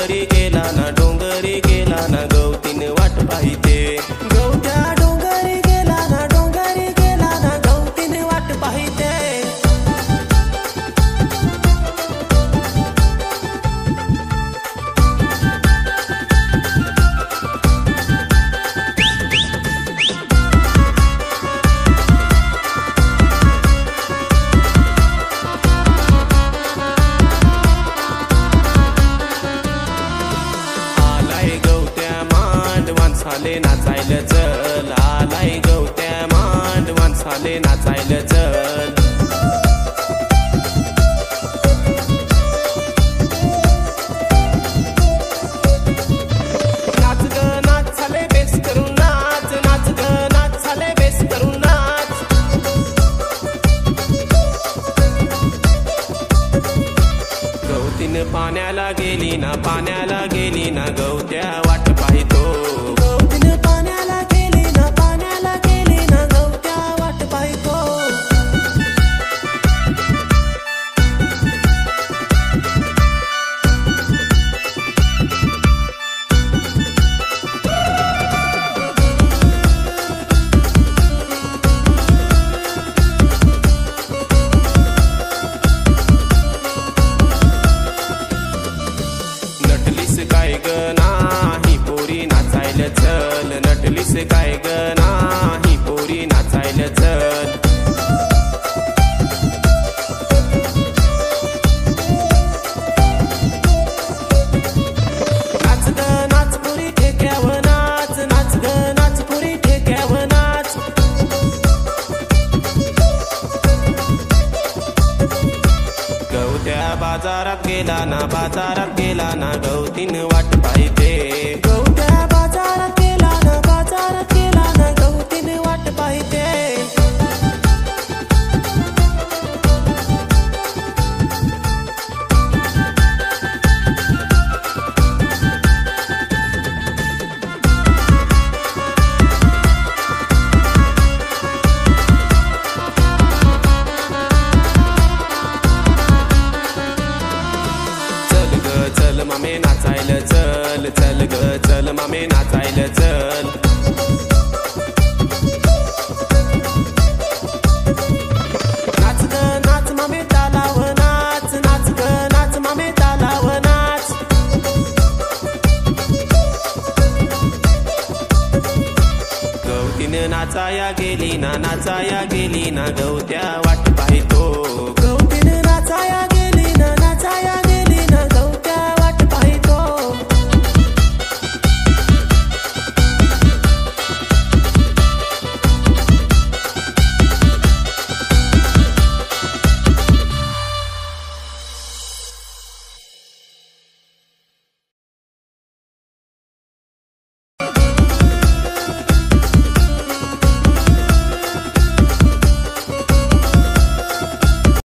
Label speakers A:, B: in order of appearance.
A: डोंगरी गेला ना डोंगरी गेला ना गवतीन वाट पाहिते गवत्या डोंगरी गेला ना डोंगरी गेला ना गवतीन वाट पाहिते माणसाले नाचायला चल आलाय गवत्या मांड माणसाले नाचायला चल नाच ग नाच झाले बेस करून नाच नाच ग नाच झाले बेस करून नाच गवतीन पाण्याला गेली ना गवत्या वाट पाहितो काय ग नाही पोरी नाचायला चल नटलीस काय ग नाही पोरी नाचायला चल नाच ग नाच पोरी ठेक्यावर नाच नाच ग नाच पोरी ठेक्यावर नाच गवत्या बाजारात गेला ना गवतीन वाट पाहिते गवत्या बाजारात गेला ना गवतीन वाट पाहिते चल मामे नाचायला चल चल ग चल मामे नाचायला चल नाच ग नाच मामे तालाव नाच नाच ग नाच मामे तालाव नाच गवतीन नाचाया गेली ना गवत्या वाट